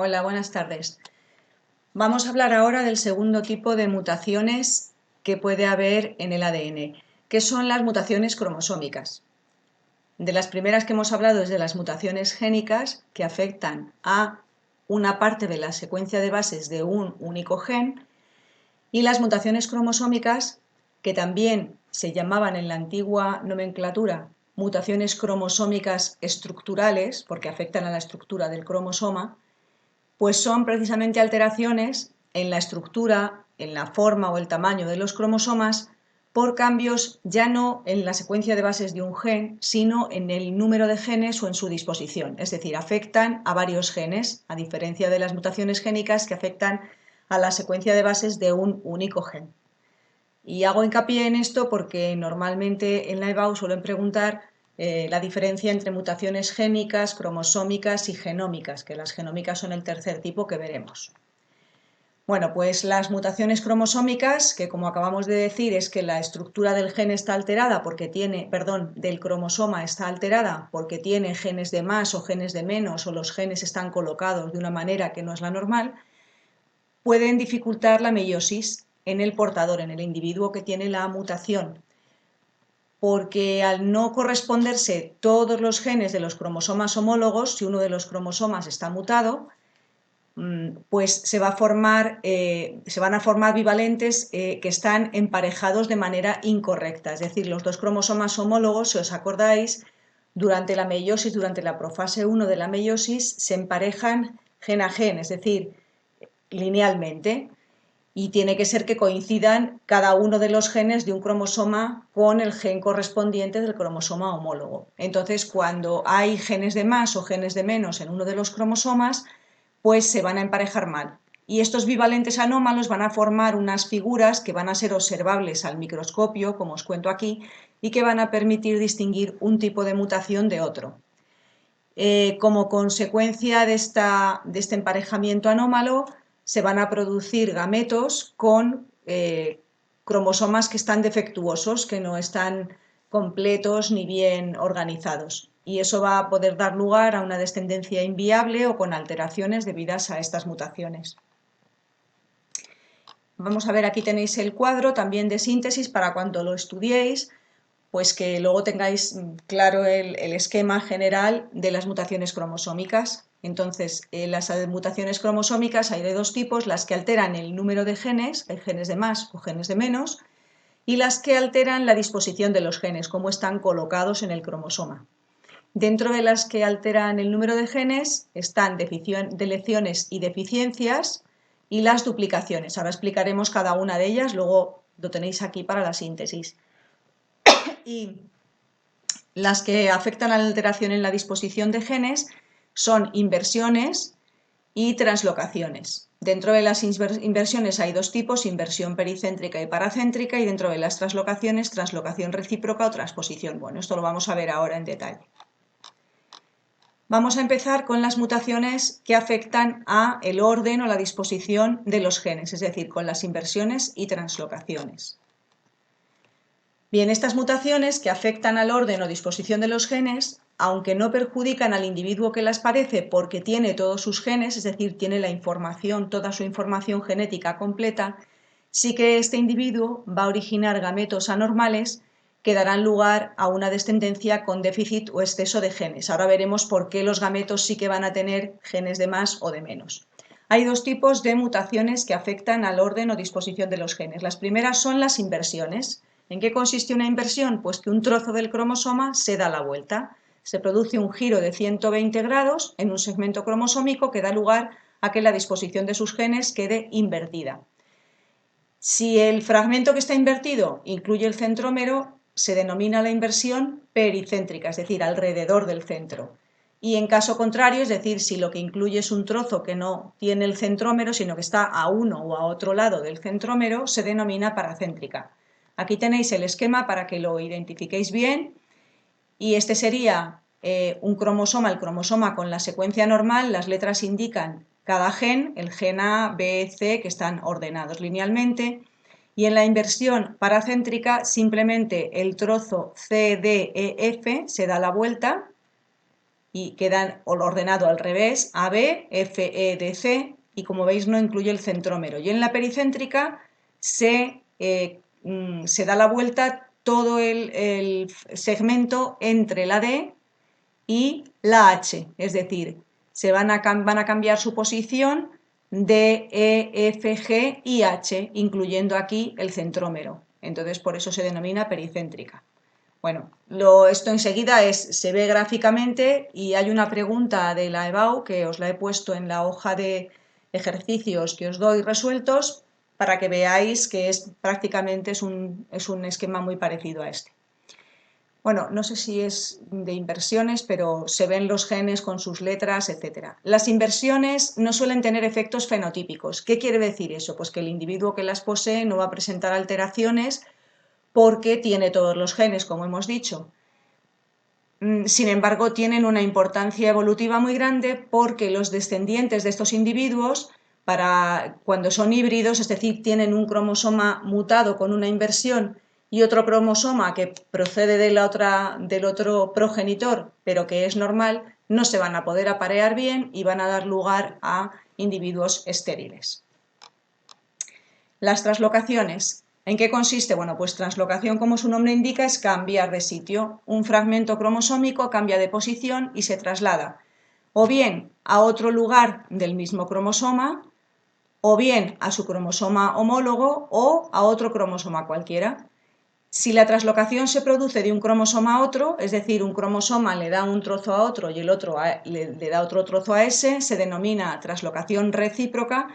Hola, buenas tardes. Vamos a hablar ahora del segundo tipo de mutaciones que puede haber en el ADN, que son las mutaciones cromosómicas. De las primeras que hemos hablado es de las mutaciones génicas, que afectan a una parte de la secuencia de bases de un único gen, y las mutaciones cromosómicas, que también se llamaban en la antigua nomenclatura mutaciones cromosómicas estructurales, porque afectan a la estructura del cromosoma, pues son precisamente alteraciones en la estructura, en la forma o el tamaño de los cromosomas por cambios ya no en la secuencia de bases de un gen, sino en el número de genes o en su disposición. Es decir, afectan a varios genes, a diferencia de las mutaciones génicas que afectan a la secuencia de bases de un único gen. Y hago hincapié en esto porque normalmente en la EBAU suelen preguntar la diferencia entre mutaciones génicas, cromosómicas y genómicas, que las genómicas son el tercer tipo que veremos. Bueno, pues las mutaciones cromosómicas, que como acabamos de decir es que la estructura del gen está alterada porque del cromosoma está alterada porque tiene genes de más o genes de menos o los genes están colocados de una manera que no es la normal, pueden dificultar la meiosis en el portador, en el individuo que tiene la mutación, porque al no corresponderse todos los genes de los cromosomas homólogos, si uno de los cromosomas está mutado, pues se van a formar bivalentes que están emparejados de manera incorrecta. Es decir, los dos cromosomas homólogos, si os acordáis, durante la meiosis, durante la profase 1 de la meiosis, se emparejan gen a gen, es decir, linealmente, y tiene que ser que coincidan cada uno de los genes de un cromosoma con el gen correspondiente del cromosoma homólogo. Entonces, cuando hay genes de más o genes de menos en uno de los cromosomas, pues se van a emparejar mal. Y estos bivalentes anómalos van a formar unas figuras que van a ser observables al microscopio, como os cuento aquí, y que van a permitir distinguir un tipo de mutación de otro. Como consecuencia de este emparejamiento anómalo, se van a producir gametos con cromosomas que están defectuosos, que no están completos ni bien organizados. Y eso va a poder dar lugar a una descendencia inviable o con alteraciones debidas a estas mutaciones. Vamos a ver, aquí tenéis el cuadro también de síntesis para cuando lo estudiéis, pues que luego tengáis claro el esquema general de las mutaciones cromosómicas. Entonces, las mutaciones cromosómicas hay de dos tipos: las que alteran el número de genes, hay genes de más o genes de menos, y las que alteran la disposición de los genes, cómo están colocados en el cromosoma. Dentro de las que alteran el número de genes están deleciones y deficiencias y las duplicaciones. Ahora explicaremos cada una de ellas, luego lo tenéis aquí para la síntesis. Y las que afectan a la alteración en la disposición de genes son inversiones y translocaciones. Dentro de las inversiones hay dos tipos: inversión pericéntrica y paracéntrica, y dentro de las translocaciones, translocación recíproca o transposición. Bueno, esto lo vamos a ver ahora en detalle. Vamos a empezar con las mutaciones que afectan a el orden o la disposición de los genes, es decir, con las inversiones y translocaciones. Bien, estas mutaciones que afectan al orden o disposición de los genes, aunque no perjudican al individuo que las padece porque tiene todos sus genes, es decir, tiene la información, toda su información genética completa, sí que este individuo va a originar gametos anormales que darán lugar a una descendencia con déficit o exceso de genes. Ahora veremos por qué los gametos sí que van a tener genes de más o de menos. Hay dos tipos de mutaciones que afectan al orden o disposición de los genes. Las primeras son las inversiones. ¿En qué consiste una inversión? Pues que un trozo del cromosoma se da la vuelta. Se produce un giro de 120 grados en un segmento cromosómico que da lugar a que la disposición de sus genes quede invertida. Si el fragmento que está invertido incluye el centrómero, se denomina la inversión pericéntrica, es decir, alrededor del centro. Y en caso contrario, es decir, si lo que incluye es un trozo que no tiene el centrómero, sino que está a uno o a otro lado del centrómero, se denomina paracéntrica. Aquí tenéis el esquema para que lo identifiquéis bien, y este sería un cromosoma, el cromosoma con la secuencia normal. Las letras indican cada gen, el gen A, B, C, que están ordenados linealmente, y en la inversión paracéntrica simplemente el trozo C, D, E, F se da la vuelta y quedan ordenado al revés, AB, FE, DC, y como veis no incluye el centrómero. Y en la pericéntrica se da la vuelta todo el segmento entre la D y la H, es decir, van a cambiar su posición D, E, F, G y H, incluyendo aquí el centrómero. Entonces, por eso se denomina pericéntrica. Bueno, esto enseguida se ve gráficamente y hay una pregunta de la EBAU que os la he puesto en la hoja de ejercicios que os doy resueltos para que veáis que prácticamente es un esquema muy parecido a este. Bueno, no sé si es de inversiones, pero se ven los genes con sus letras, etc. Las inversiones no suelen tener efectos fenotípicos. ¿Qué quiere decir eso? Pues que el individuo que las posee no va a presentar alteraciones porque tiene todos los genes, como hemos dicho. Sin embargo, tienen una importancia evolutiva muy grande porque los descendientes de estos individuos, cuando son híbridos, es decir, tienen un cromosoma mutado con una inversión y otro cromosoma que procede del otro progenitor, pero que es normal, no se van a poder aparear bien y van a dar lugar a individuos estériles. Las translocaciones. ¿En qué consiste? Bueno, pues translocación, como su nombre indica, es cambiar de sitio. Un fragmento cromosómico cambia de posición y se traslada o bien a otro lugar del mismo cromosoma, o bien a su cromosoma homólogo o a otro cromosoma cualquiera. Si la translocación se produce de un cromosoma a otro, es decir, un cromosoma le da un trozo a otro y el otro le da otro trozo a ese, se denomina translocación recíproca.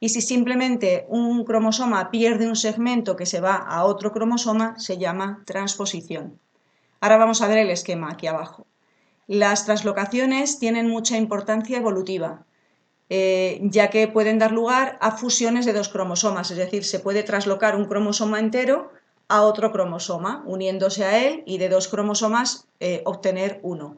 Y si simplemente un cromosoma pierde un segmento que se va a otro cromosoma, se llama transposición. Ahora vamos a ver el esquema aquí abajo. Las translocaciones tienen mucha importancia evolutiva, ya que pueden dar lugar a fusiones de dos cromosomas, es decir, se puede traslocar un cromosoma entero a otro cromosoma, uniéndose a él y de dos cromosomas obtener uno.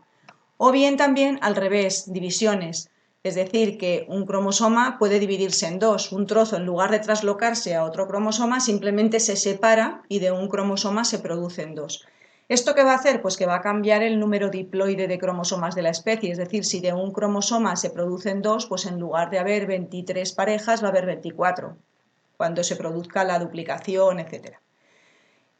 O bien también al revés, divisiones. Es decir, que un cromosoma puede dividirse en dos. Un trozo, en lugar de traslocarse a otro cromosoma, simplemente se separa y de un cromosoma se producen dos. ¿Esto qué va a hacer? Pues que va a cambiar el número diploide de cromosomas de la especie. Es decir, si de un cromosoma se producen dos, pues en lugar de haber 23 parejas va a haber 24, cuando se produzca la duplicación, etc.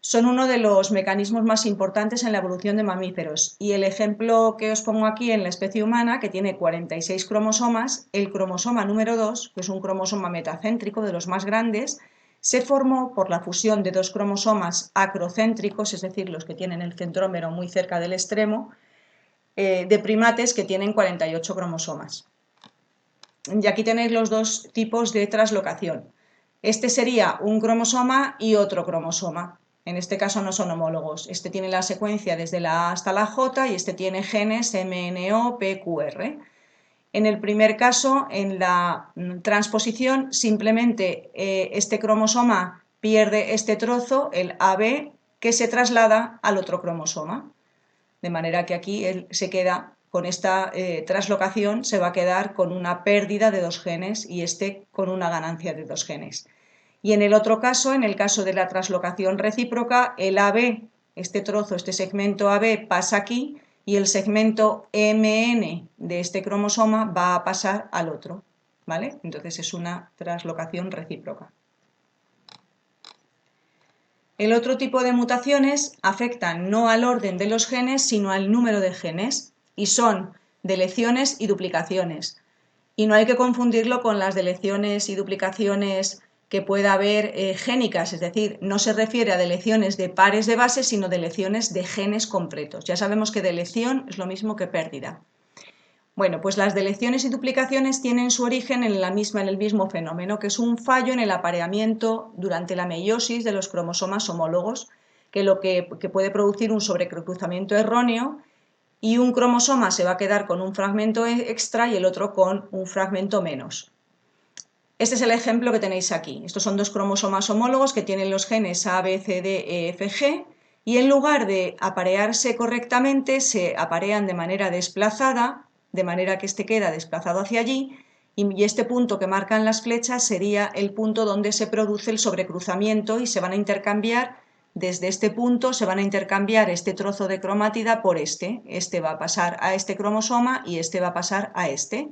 Son uno de los mecanismos más importantes en la evolución de mamíferos y el ejemplo que os pongo aquí en la especie humana, que tiene 46 cromosomas, el cromosoma número 2, que es un cromosoma metacéntrico de los más grandes, se formó por la fusión de dos cromosomas acrocéntricos, es decir, los que tienen el centrómero muy cerca del extremo, de primates que tienen 48 cromosomas. Y aquí tenéis los dos tipos de translocación. Este sería un cromosoma y otro cromosoma. En este caso no son homólogos. Este tiene la secuencia desde la A hasta la J y este tiene genes MNO, PQR. En el primer caso, en la transposición, simplemente este cromosoma pierde este trozo, el AB, que se traslada al otro cromosoma. De manera que aquí él se queda con esta translocación, se va a quedar con una pérdida de dos genes y este con una ganancia de dos genes. Y en el otro caso, en el caso de la translocación recíproca, el AB, este trozo, este segmento AB pasa aquí y el segmento MN de este cromosoma va a pasar al otro, ¿vale? Entonces es una translocación recíproca. El otro tipo de mutaciones afectan no al orden de los genes, sino al número de genes y son deleciones y duplicaciones. Y no hay que confundirlo con las deleciones y duplicaciones que pueda haber génicas, es decir, no se refiere a deleciones de pares de bases, sino deleciones de genes completos. Ya sabemos que deleción es lo mismo que pérdida. Bueno, pues las deleciones y duplicaciones tienen su origen en el mismo fenómeno, que es un fallo en el apareamiento durante la meiosis de los cromosomas homólogos, que puede producir un sobrecruzamiento erróneo y un cromosoma se va a quedar con un fragmento extra y el otro con un fragmento menos. Este es el ejemplo que tenéis aquí. Estos son dos cromosomas homólogos que tienen los genes A, B, C, D, E, F, G y en lugar de aparearse correctamente se aparean de manera desplazada, de manera que este queda desplazado hacia allí y este punto que marcan las flechas sería el punto donde se produce el sobrecruzamiento y se van a intercambiar desde este punto se van a intercambiar este trozo de cromátida por este va a pasar a este cromosoma y este va a pasar a este.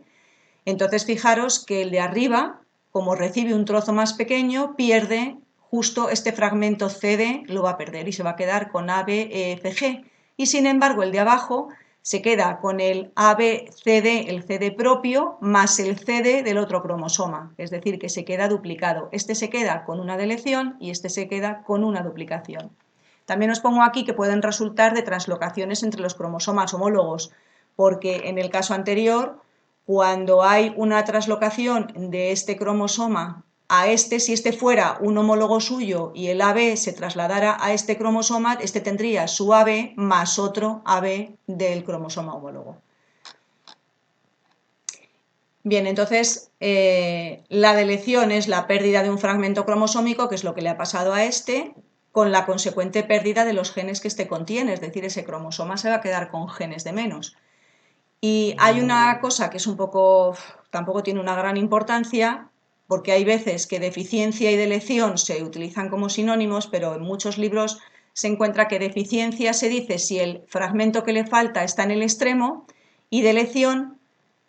Entonces fijaros que el de arriba, como recibe un trozo más pequeño, pierde justo este fragmento CD, lo va a perder y se va a quedar con A, B, E, F, G. Y sin embargo el de abajo se queda con el ABCD, el CD propio, más el CD del otro cromosoma, es decir, que se queda duplicado. Este se queda con una deleción y este se queda con una duplicación. También os pongo aquí que pueden resultar de translocaciones entre los cromosomas homólogos, porque en el caso anterior, cuando hay una translocación de este cromosoma a este, si este fuera un homólogo suyo y el AB se trasladara a este cromosoma, este tendría su AB más otro AB del cromosoma homólogo. Bien, entonces la deleción es la pérdida de un fragmento cromosómico, que es lo que le ha pasado a este, con la consecuente pérdida de los genes que este contiene, es decir, ese cromosoma se va a quedar con genes de menos. Y hay una cosa que es un poco, tampoco tiene una gran importancia, porque hay veces que deficiencia y deleción se utilizan como sinónimos, pero en muchos libros se encuentra que deficiencia se dice si el fragmento que le falta está en el extremo y deleción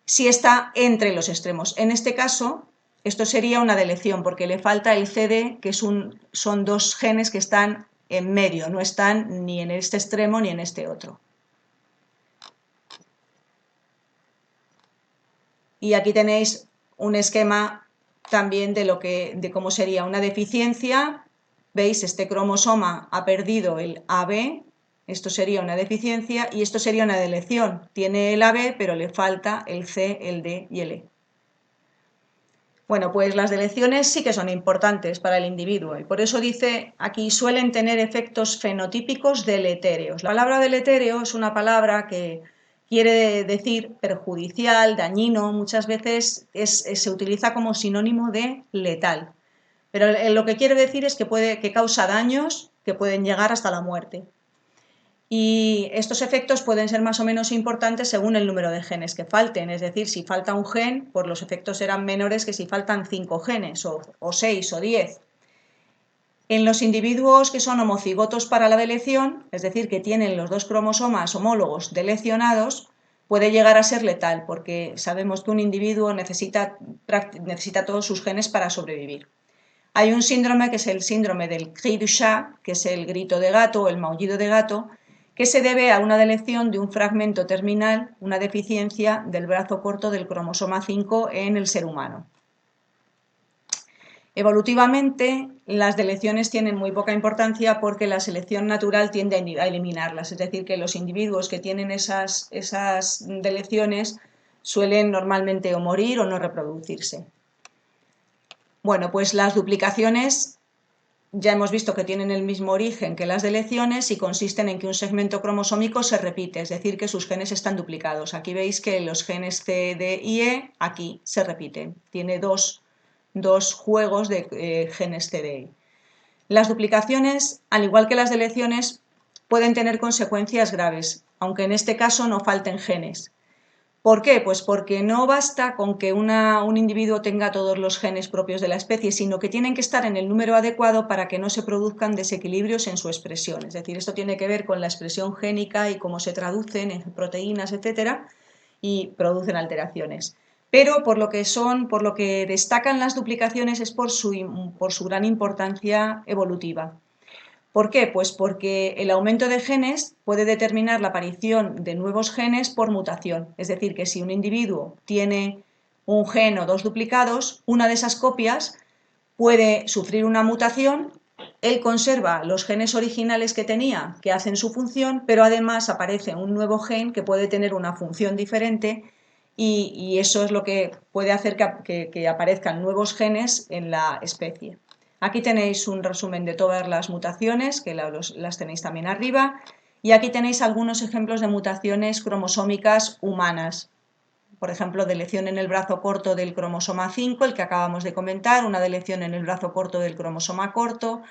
si está entre los extremos. En este caso, esto sería una deleción porque le falta el CD, que son dos genes que están en medio, no están ni en este extremo ni en este otro. Y aquí tenéis un esquema también de cómo sería una deficiencia. ¿Veis? Este cromosoma ha perdido el AB, esto sería una deficiencia, y esto sería una deleción. Tiene el AB, pero le falta el C, el D y el E. Bueno, pues las deleciones sí que son importantes para el individuo y por eso dice aquí suelen tener efectos fenotípicos deletéreos. La palabra deletéreo es una palabra que quiere decir perjudicial, dañino, muchas veces se utiliza como sinónimo de letal, pero lo que quiere decir es que causa daños que pueden llegar hasta la muerte. Y estos efectos pueden ser más o menos importantes según el número de genes que falten, es decir, si falta un gen, pues los efectos serán menores que si faltan 5 genes, o 6 o 10. En los individuos que son homocigotos para la deleción, es decir, que tienen los dos cromosomas homólogos delecionados, puede llegar a ser letal, porque sabemos que un individuo necesita todos sus genes para sobrevivir. Hay un síndrome que es el síndrome del cri du chat, que es el grito de gato o el maullido de gato, que se debe a una deleción de un fragmento terminal, una deficiencia del brazo corto del cromosoma 5 en el ser humano. Evolutivamente, las deleciones tienen muy poca importancia porque la selección natural tiende a eliminarlas, es decir, que los individuos que tienen esas deleciones suelen normalmente o morir o no reproducirse. Bueno, pues las duplicaciones ya hemos visto que tienen el mismo origen que las deleciones y consisten en que un segmento cromosómico se repite, es decir, que sus genes están duplicados. Aquí veis que los genes C, D y E aquí se repiten. Tiene dos juegos de genes C, D, E. Las duplicaciones, al igual que las deleciones, pueden tener consecuencias graves, aunque en este caso no falten genes. ¿Por qué? Pues porque no basta con que un individuo tenga todos los genes propios de la especie, sino que tienen que estar en el número adecuado para que no se produzcan desequilibrios en su expresión. Es decir, esto tiene que ver con la expresión génica y cómo se traducen en proteínas, etcétera, y producen alteraciones. Pero por lo que destacan las duplicaciones es por su gran importancia evolutiva. ¿Por qué? Pues porque el aumento de genes puede determinar la aparición de nuevos genes por mutación. Es decir, que si un individuo tiene un gen o dos duplicados, una de esas copias puede sufrir una mutación, él conserva los genes originales que tenía, que hacen su función, pero además aparece un nuevo gen que puede tener una función diferente y eso es lo que puede hacer que aparezcan nuevos genes en la especie. Aquí tenéis un resumen de todas las mutaciones, que las tenéis también arriba, y aquí tenéis algunos ejemplos de mutaciones cromosómicas humanas. Por ejemplo, deleción en el brazo corto del cromosoma 5, el que acabamos de comentar, una deleción en el brazo corto del cromosoma 4,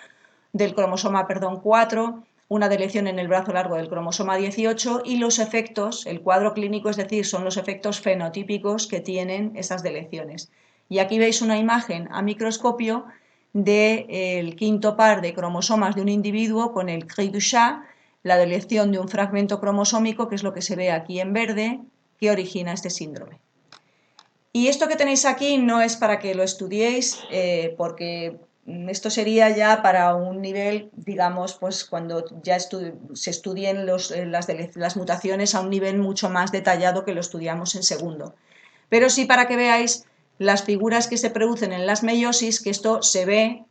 una deleción en el brazo largo del cromosoma 18 y los efectos, el cuadro clínico, es decir, son los efectos fenotípicos que tienen esas deleciones. Y aquí veis una imagen a microscopio del quinto par de cromosomas de un individuo con el cri du chat, la deleción de un fragmento cromosómico, que es lo que se ve aquí en verde, que origina este síndrome. Y esto que tenéis aquí no es para que lo estudiéis, porque esto sería ya para un nivel, digamos, pues cuando ya se estudien las mutaciones a un nivel mucho más detallado que lo estudiamos en segundo. Pero sí para que veáis las figuras que se producen en las meiosis, que esto se ve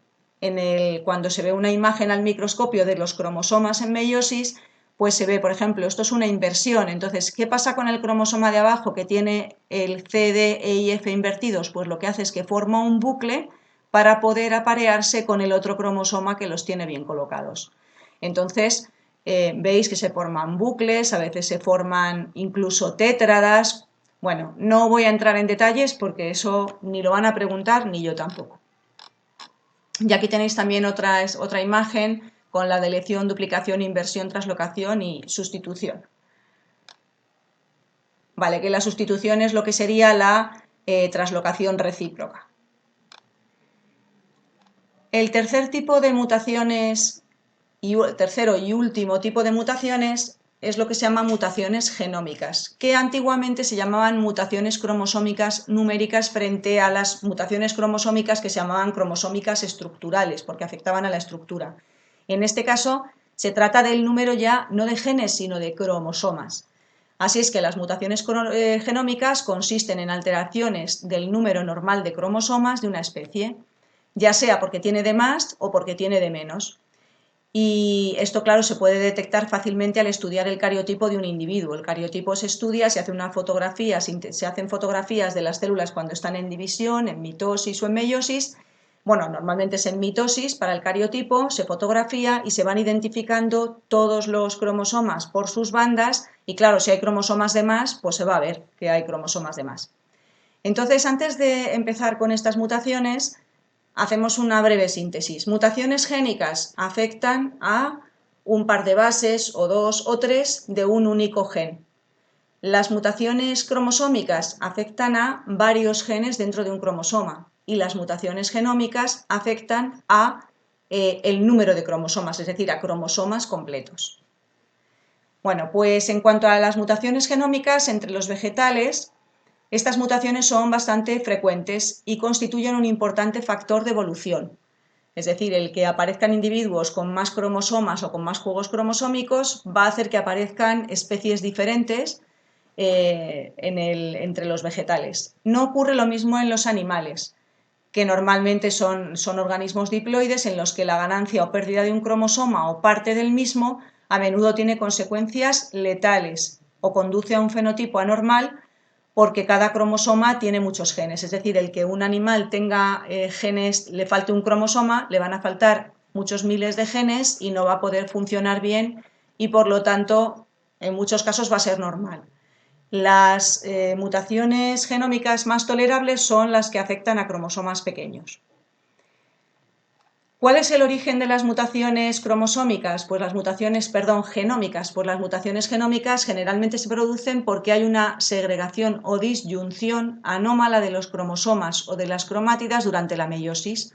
cuando se ve una imagen al microscopio de los cromosomas en meiosis, pues se ve, por ejemplo, esto es una inversión. Entonces, ¿qué pasa con el cromosoma de abajo que tiene el C, D, E y F invertidos? Pues lo que hace es que forma un bucle para poder aparearse con el otro cromosoma que los tiene bien colocados. Entonces, veis que se forman bucles, a veces se forman incluso tétradas. Bueno, no voy a entrar en detalles porque eso ni lo van a preguntar ni yo tampoco. Y aquí tenéis también otra imagen con la deleción, duplicación, inversión, translocación y sustitución. Vale, que la sustitución es lo que sería la translocación recíproca. El tercer tipo de mutaciones, el tercero y último tipo de mutaciones es lo que se llama mutaciones genómicas, que antiguamente se llamaban mutaciones cromosómicas numéricas frente a las mutaciones cromosómicas que se llamaban cromosómicas estructurales, porque afectaban a la estructura. En este caso, se trata del número ya no de genes, sino de cromosomas. Así es que las mutaciones genómicas consisten en alteraciones del número normal de cromosomas de una especie, ya sea porque tiene de más o porque tiene de menos. Y esto, claro, se puede detectar fácilmente al estudiar el cariotipo de un individuo. El cariotipo se estudia, se hace una fotografía, se hacen fotografías de las células cuando están en división, en mitosis o en meiosis. Bueno, normalmente es en mitosis para el cariotipo, se fotografía y se van identificando todos los cromosomas por sus bandas y claro, si hay cromosomas de más, pues se va a ver que hay cromosomas de más. Entonces, antes de empezar con estas mutaciones, hacemos una breve síntesis. Mutaciones génicas afectan a un par de bases o dos o tres de un único gen. Las mutaciones cromosómicas afectan a varios genes dentro de un cromosoma y las mutaciones genómicas afectan a el número de cromosomas, es decir, a cromosomas completos. Bueno, pues en cuanto a las mutaciones genómicas entre los vegetales, estas mutaciones son bastante frecuentes y constituyen un importante factor de evolución. Es decir, el que aparezcan individuos con más cromosomas o con más juegos cromosómicos va a hacer que aparezcan especies diferentes entre los vegetales. No ocurre lo mismo en los animales, que normalmente son organismos diploides en los que la ganancia o pérdida de un cromosoma o parte del mismo a menudo tiene consecuencias letales o conduce a un fenotipo anormal porque cada cromosoma tiene muchos genes, es decir, el que un animal tenga genes, le falte un cromosoma, le van a faltar muchos miles de genes y no va a poder funcionar bien y por lo tanto en muchos casos va a ser normal. Las mutaciones genómicas más tolerables son las que afectan a cromosomas pequeños. ¿Cuál es el origen de las mutaciones cromosómicas? Pues genómicas. Pues las mutaciones genómicas generalmente se producen porque hay una segregación o disyunción anómala de los cromosomas o de las cromátidas durante la meiosis.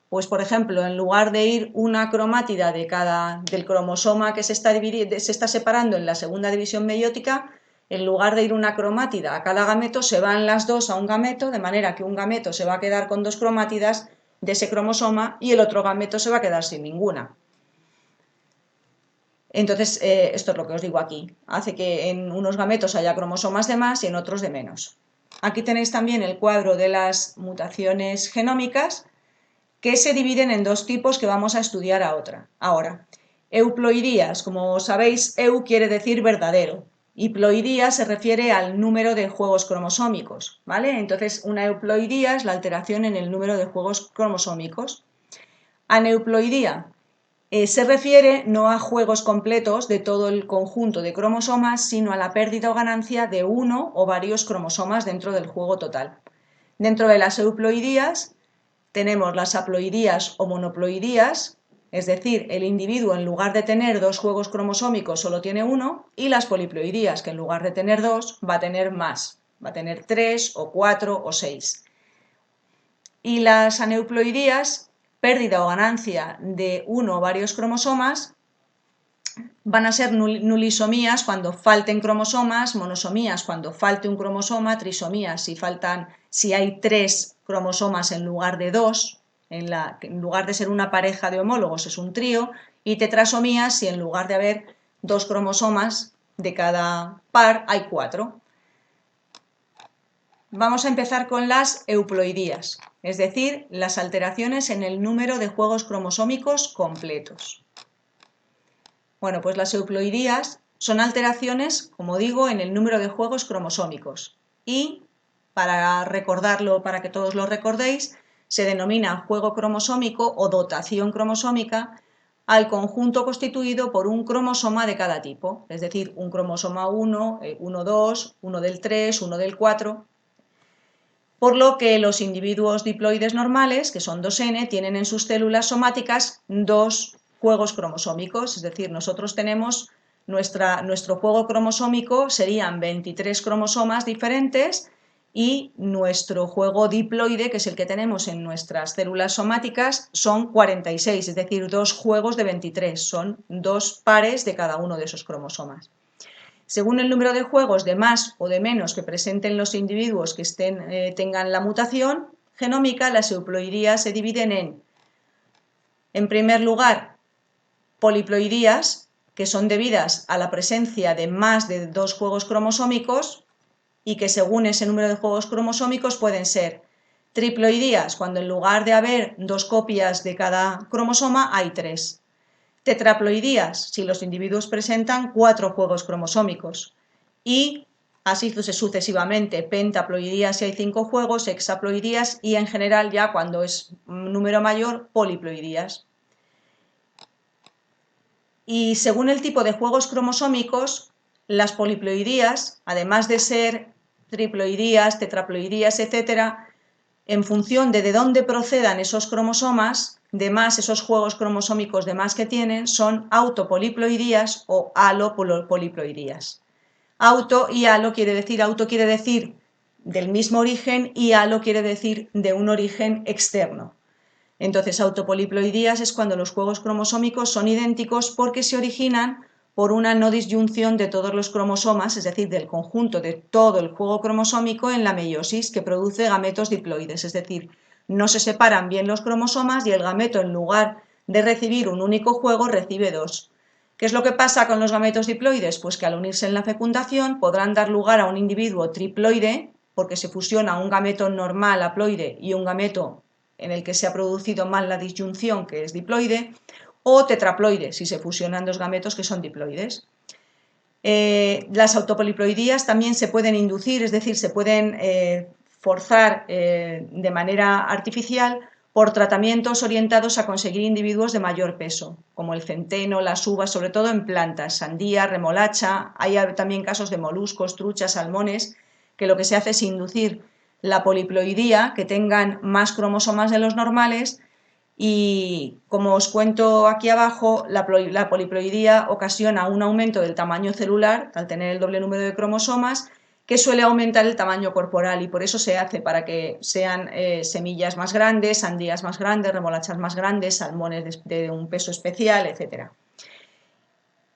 Pues, por ejemplo, en lugar de ir una cromátida del cromosoma que se está separando en la segunda división meiótica, en lugar de ir una cromátida a cada gameto, se van las dos a un gameto, de manera que un gameto se va a quedar con dos cromátidas de ese cromosoma y el otro gameto se va a quedar sin ninguna. Entonces, esto es lo que os digo aquí. Hace que en unos gametos haya cromosomas de más y en otros de menos. Aquí tenéis también el cuadro de las mutaciones genómicas, que se dividen en dos tipos que vamos a estudiar ahora. Euploidías, como sabéis, eu quiere decir verdadero y ploidía se refiere al número de juegos cromosómicos, ¿vale? Entonces, una euploidía es la alteración en el número de juegos cromosómicos. Aneuploidía se refiere no a juegos completos de todo el conjunto de cromosomas, sino a la pérdida o ganancia de uno o varios cromosomas dentro del juego total. Dentro de las euploidías tenemos las haploidías o monoploidías, es decir, el individuo en lugar de tener dos juegos cromosómicos solo tiene uno, y las poliploidías, que en lugar de tener dos va a tener más, va a tener 3 o 4 o 6. Y las aneuploidías pérdida o ganancia de uno o varios cromosomas, van a ser nulisomías cuando falten cromosomas, monosomías cuando falte un cromosoma, trisomías si hay 3 cromosomas en lugar de 2, en lugar de ser una pareja de homólogos es un trío, y tetrasomías si en lugar de haber 2 cromosomas de cada par hay 4. Vamos a empezar con las euploidías, es decir, las alteraciones en el número de juegos cromosómicos completos. Bueno, pues las euploidías son alteraciones, como digo, en el número de juegos cromosómicos y, para recordarlo, para que todos lo recordéis, se denomina juego cromosómico o dotación cromosómica al conjunto constituido por un cromosoma de cada tipo, es decir, un cromosoma 1, 1, 2, 1 del 3, 1 del 4, por lo que los individuos diploides normales, que son 2N, tienen en sus células somáticas 2 juegos cromosómicos, es decir, nosotros tenemos nuestro juego cromosómico serían 23 cromosomas diferentes y nuestro juego diploide, que es el que tenemos en nuestras células somáticas, son 46, es decir, 2 juegos de 23, son 2 pares de cada uno de esos cromosomas. Según el número de juegos de más o de menos que presenten los individuos que tengan la mutación genómica, las euploidías se dividen en primer lugar, poliploidías, que son debidas a la presencia de más de 2 juegos cromosómicos y que según ese número de juegos cromosómicos pueden ser triploidías, cuando en lugar de haber 2 copias de cada cromosoma hay 3. Tetraploidías, si los individuos presentan 4 juegos cromosómicos. Y así sucesivamente, pentaploidías si hay 5 juegos, hexaploidías y en general ya cuando es un número mayor, poliploidías. Y según el tipo de juegos cromosómicos, las poliploidías, además de ser triploidías, tetraploidías, etc., en función de dónde procedan esos cromosomas, de más esos juegos cromosómicos de más que tienen, son autopoliploidías o alopoliploidías. Auto quiere decir del mismo origen y alo quiere decir de un origen externo. Entonces, autopoliploidías es cuando los juegos cromosómicos son idénticos porque se originan por una no disyunción de todos los cromosomas, es decir, del conjunto de todo el juego cromosómico en la meiosis, que produce gametos diploides, es decir, no se separan bien los cromosomas y el gameto, en lugar de recibir un único juego, recibe 2. ¿Qué es lo que pasa con los gametos diploides? Pues que al unirse en la fecundación podrán dar lugar a un individuo triploide, porque se fusiona un gameto normal haploide y un gameto en el que se ha producido mal la disyunción, que es diploide, o tetraploide, si se fusionan 2 gametos que son diploides. Las autopoliploidías también se pueden inducir, es decir, se pueden forzar de manera artificial por tratamientos orientados a conseguir individuos de mayor peso, como el centeno, las uvas, sobre todo en plantas, sandía, remolacha. Hay también casos de moluscos, truchas, salmones, que lo que se hace es inducir la poliploidía, que tengan más cromosomas de los normales, y como os cuento aquí abajo, la poliploidía ocasiona un aumento del tamaño celular al tener el doble número de cromosomas, que suele aumentar el tamaño corporal, y por eso se hace para que sean semillas más grandes, sandías más grandes, remolachas más grandes, salmones de un peso especial, etc.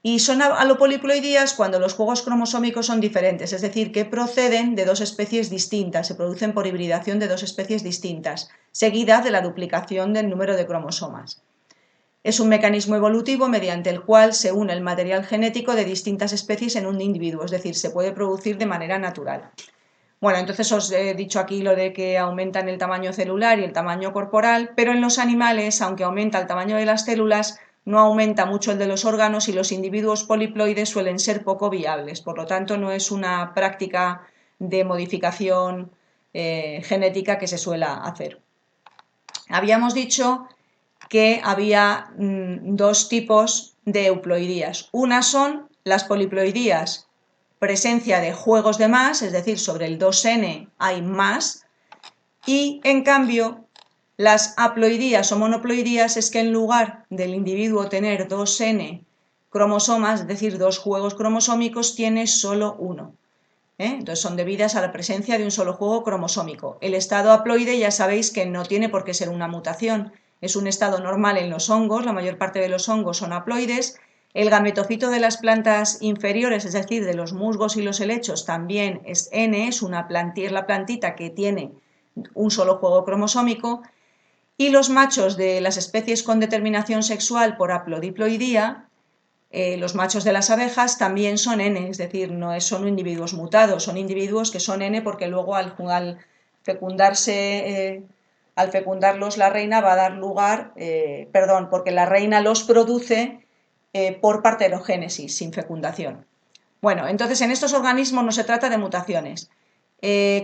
Y son alopoliploidías cuando los juegos cromosómicos son diferentes, es decir, que proceden de 2 especies distintas, se producen por hibridación de 2 especies distintas, seguida de la duplicación del número de cromosomas. Es un mecanismo evolutivo mediante el cual se une el material genético de distintas especies en un individuo, es decir, se puede producir de manera natural. Bueno, entonces os he dicho aquí lo de que aumentan el tamaño celular y el tamaño corporal, pero en los animales, aunque aumenta el tamaño de las células, no aumenta mucho el de los órganos y los individuos poliploides suelen ser poco viables. Por lo tanto, no es una práctica de modificación genética que se suela hacer. Habíamos dicho que había 2 tipos de euploidías. Una son las poliploidías, presencia de juegos de más, es decir, sobre el 2N hay más, y en cambio las haploidías o monoploidías es que en lugar del individuo tener 2N cromosomas, es decir, 2 juegos cromosómicos, tiene solo uno. Entonces son debidas a la presencia de un solo juego cromosómico. El estado haploide ya sabéis que no tiene por qué ser una mutación, es un estado normal en los hongos, la mayor parte de los hongos son haploides. El gametofito de las plantas inferiores, es decir, de los musgos y los helechos, también es N, es la plantita que tiene un solo juego cromosómico. Y los machos de las especies con determinación sexual por haplodiploidía, los machos de las abejas también son N, es decir, no son individuos mutados, son individuos que son N porque luego al fecundarlos la reina va a dar lugar, porque la reina los produce por partenogénesis, sin fecundación. Bueno, entonces en estos organismos no se trata de mutaciones.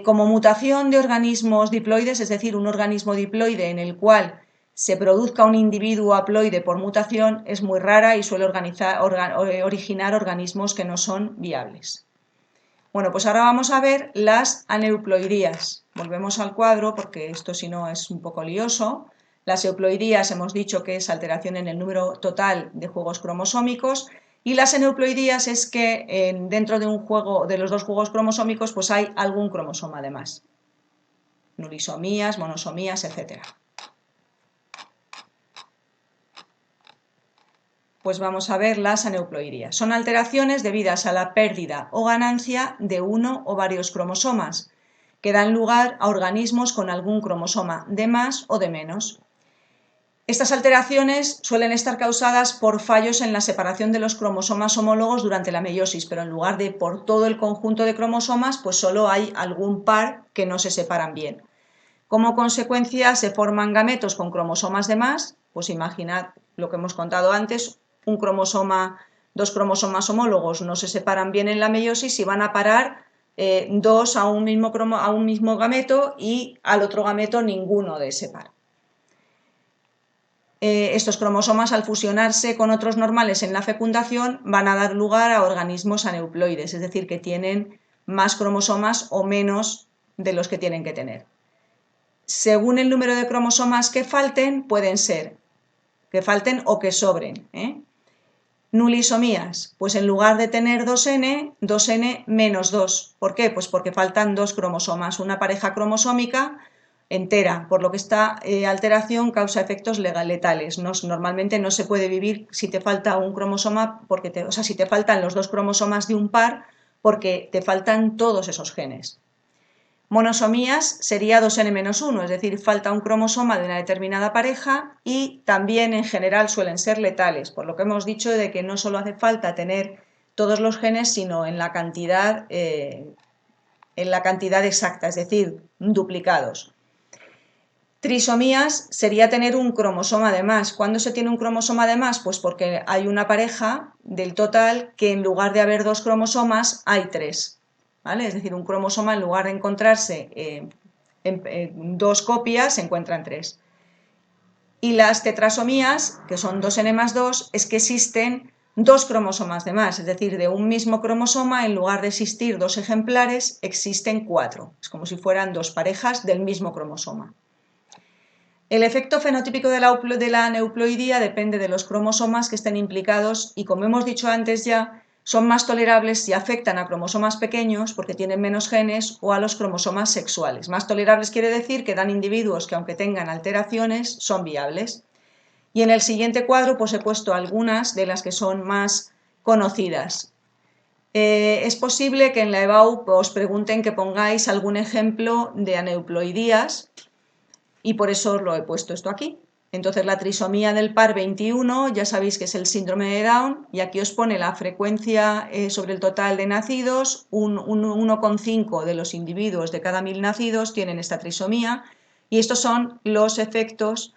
Como mutación de organismos diploides, es decir, un organismo diploide en el cual se produzca un individuo haploide por mutación, es muy rara y suele originar organismos que no son viables. Bueno, pues ahora vamos a ver las aneuploidías. Volvemos al cuadro porque esto si no es un poco lioso. Las euploidías hemos dicho que es alteración en el número total de juegos cromosómicos y las aneuploidías es que dentro de un juego, de los dos juegos cromosómicos, pues hay algún cromosoma de más. Nulisomías, monosomías, etc. Pues vamos a ver las aneuploidías. Son alteraciones debidas a la pérdida o ganancia de uno o varios cromosomas, que dan lugar a organismos con algún cromosoma de más o de menos. Estas alteraciones suelen estar causadas por fallos en la separación de los cromosomas homólogos durante la meiosis, pero en lugar de por todo el conjunto de cromosomas, pues solo hay algún par que no se separan bien. Como consecuencia se forman gametos con cromosomas de más, pues imaginad lo que hemos contado antes, dos cromosomas homólogos no se separan bien en la meiosis y van a parar dos a un mismo gameto y al otro gameto ninguno de ese par. Estos cromosomas al fusionarse con otros normales en la fecundación van a dar lugar a organismos aneuploides, es decir, que tienen más cromosomas o menos de los que tienen que tener. Según el número de cromosomas que falten, pueden ser que falten o que sobren. Nulisomías, pues en lugar de tener 2N, 2N menos 2. ¿Por qué? Pues porque faltan dos cromosomas, una pareja cromosómica entera, por lo que esta alteración causa efectos letales. Normalmente no se puede vivir si te falta un cromosoma, si te faltan los dos cromosomas de un par, porque te faltan todos esos genes. Monosomías sería 2N-1, es decir, falta un cromosoma de una determinada pareja y también en general suelen ser letales, por lo que hemos dicho de que no solo hace falta tener todos los genes, sino en la cantidad exacta, es decir, duplicados. Trisomías sería tener un cromosoma de más. ¿Cuándo se tiene un cromosoma de más? Pues porque hay una pareja del total que en lugar de haber dos cromosomas hay tres. ¿Vale? Es decir, un cromosoma en lugar de encontrarse en dos copias se encuentran tres. Y las tetrasomías, que son 2N más 2, es que existen dos cromosomas de más, es decir, de un mismo cromosoma, en lugar de existir dos ejemplares, existen cuatro. Es como si fueran dos parejas del mismo cromosoma. El efecto fenotípico de la aneuploidía depende de los cromosomas que estén implicados y, como hemos dicho antes ya, son más tolerables si afectan a cromosomas pequeños porque tienen menos genes o a los cromosomas sexuales. Más tolerables quiere decir que dan individuos que, aunque tengan alteraciones, son viables. Y en el siguiente cuadro pues he puesto algunas de las que son más conocidas. Es posible que en la EBAU os pregunten que pongáis algún ejemplo de aneuploidías y por eso os lo he puesto esto aquí. Entonces la trisomía del par 21 ya sabéis que es el síndrome de Down y aquí os pone la frecuencia sobre el total de nacidos, un 1,5 de los individuos de cada 1000 nacidos tienen esta trisomía y estos son los efectos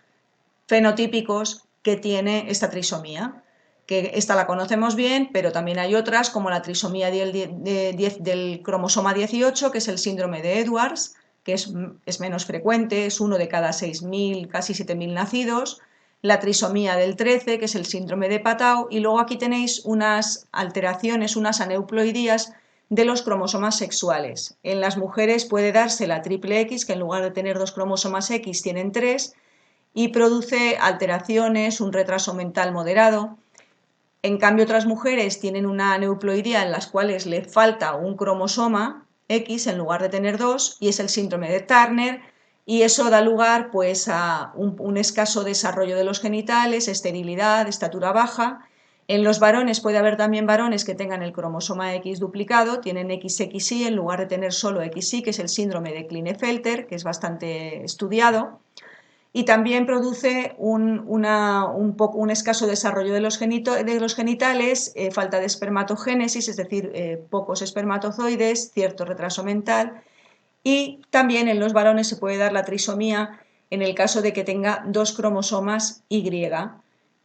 fenotípicos que tiene esta trisomía, que esta la conocemos bien, pero también hay otras como la trisomía del cromosoma 18, que es el síndrome de Edwards, que es menos frecuente, es uno de cada 6.000, casi 7.000 nacidos, la trisomía del 13, que es el síndrome de Patau, y luego aquí tenéis unas alteraciones, unas aneuploidías de los cromosomas sexuales. En las mujeres puede darse la triple X, que en lugar de tener dos cromosomas X tienen tres, y produce alteraciones, un retraso mental moderado. En cambio, otras mujeres tienen una aneuploidía en las cuales le falta un cromosoma X en lugar de tener dos, y es el síndrome de Turner, y eso da lugar pues, a un escaso desarrollo de los genitales, esterilidad, estatura baja. En los varones puede haber también varones que tengan el cromosoma X duplicado, tienen XX en lugar de tener solo XY, que es el síndrome de Klinefelter, que es bastante estudiado, y también produce un escaso desarrollo de los genitales, falta de espermatogénesis, es decir, pocos espermatozoides, cierto retraso mental, y también en los varones se puede dar la trisomía en el caso de que tenga dos cromosomas Y,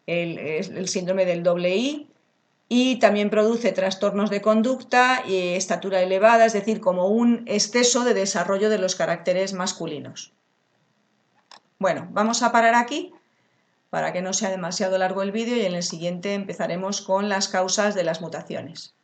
el síndrome del doble I, y también produce trastornos de conducta y estatura elevada, es decir, como un exceso de desarrollo de los caracteres masculinos. Bueno, vamos a parar aquí para que no sea demasiado largo el vídeo y en el siguiente empezaremos con las causas de las mutaciones.